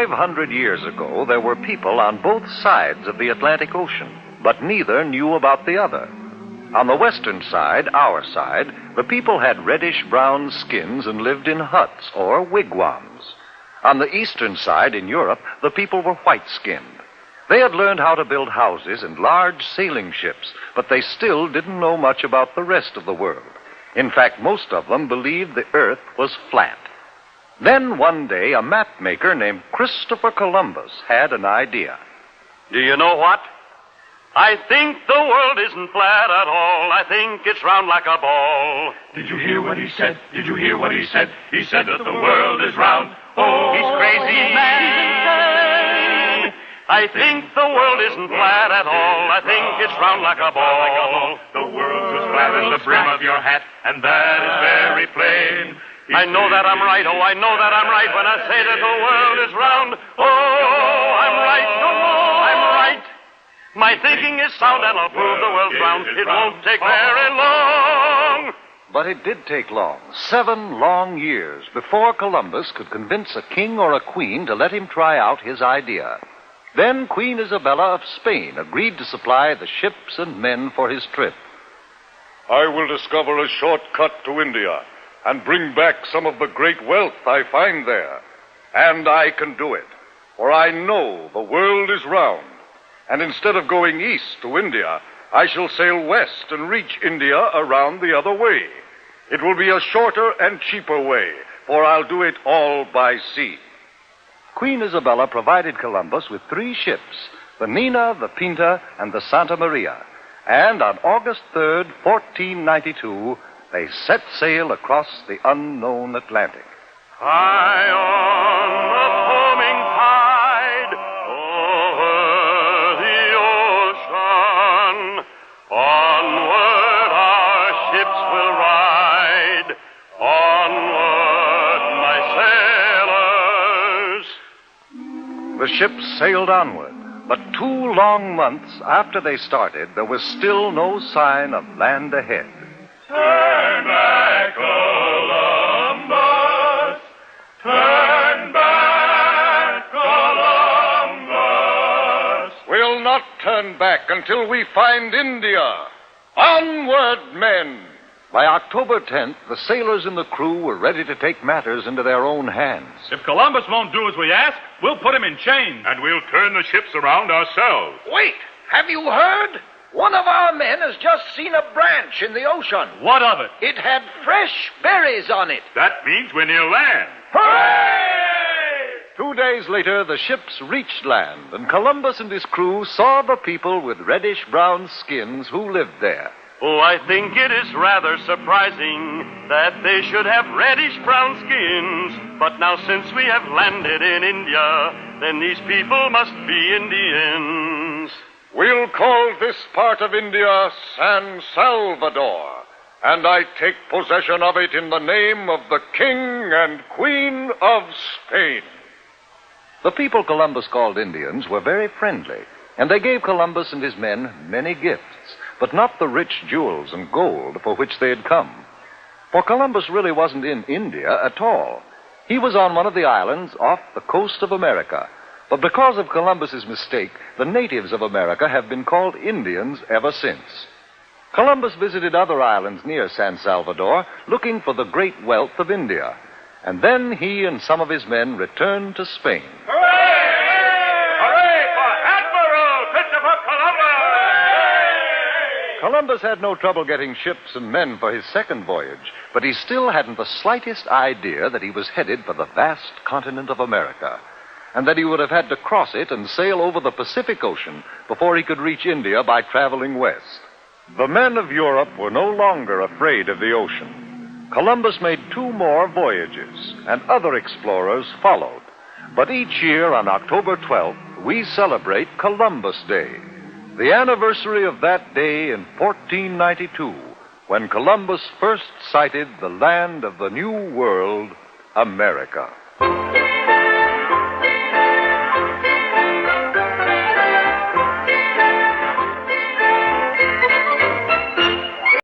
500 years ago, there were people on both sides of the Atlantic Ocean, but neither knew about the other. On the western side, our side, the people had reddish-brown skins and lived in huts or wigwams. On the eastern side, in Europe, the people were white-skinned. They had learned how to build houses and large sailing ships, but they still didn't know much about the rest of the world. In fact, most of them believed the earth was flat. Then one day, a map maker named Christopher Columbus had an idea. Do you know what? I think the world isn't flat at all. I think it's round like a ball. Did you hear what he said? Did you hear what he said? He said that the world is round. Oh, he's crazy, man. I think the world isn't flat at all. I think it's round like a ball. The world's as flat as the brim of your hat, and that is very plain. I know that I'm right. Oh, I know that I'm right when I say that the world is round. Oh, I'm right. I'm right. My thinking is sound, and I'll prove the world's round. It won't take very long. But it did take long, 7 long years, before Columbus could convince a king or a queen to let him try out his idea. Then Queen Isabella of Spain agreed to supply the ships and men for his trip. I will discover a shortcut to India and bring back some of the great wealth I find there. And I can do it, for I know the world is round. And instead of going east to India, I shall sail west and reach India around the other way. It will be a shorter and cheaper way, for I'll do it all by sea. Queen Isabella provided Columbus with 3 ships, the Nina, the Pinta, and the Santa Maria. And on August 3rd, 1492, they set sail across the unknown Atlantic. High on the foaming tide, over the ocean, onward our ships will ride, onward, my sailors. The ships sailed onward, but 2 long months after they started, there was still no sign of land ahead. Turn back, Columbus! Turn back, Columbus! We'll not turn back until we find India. Onward, men! By October 10th, the sailors and the crew were ready to take matters into their own hands. If Columbus won't do as we ask, we'll put him in chains. And we'll turn the ships around ourselves. Wait! Have you heard? One of our men has just seen a branch in the ocean. What of it? It had fresh berries on it. That means we're near land. Hooray! 2 days later, the ships reached land, and Columbus and his crew saw the people with reddish-brown skins who lived there. Oh, I think it is rather surprising that they should have reddish-brown skins. But now since we have landed in India, then these people must be Indians. We'll call this part of India San Salvador, and I take possession of it in the name of the King and Queen of Spain. The people Columbus called Indians were very friendly, and they gave Columbus and his men many gifts, but not the rich jewels and gold for which they had come. For Columbus really wasn't in India at all. He was on one of the islands off the coast of America. But because of Columbus's mistake, the natives of America have been called Indians ever since. Columbus visited other islands near San Salvador, looking for the great wealth of India. And then he and some of his men returned to Spain. Hooray! Hooray for Admiral Christopher Columbus! Columbus had no trouble getting ships and men for his second voyage, but he still hadn't the slightest idea that he was headed for the vast continent of America, and that he would have had to cross it and sail over the Pacific Ocean before he could reach India by traveling west. The men of Europe were no longer afraid of the ocean. Columbus made 2 more voyages, and other explorers followed. But each year on October 12th, we celebrate Columbus Day, the anniversary of that day in 1492, when Columbus first sighted the land of the New World, America.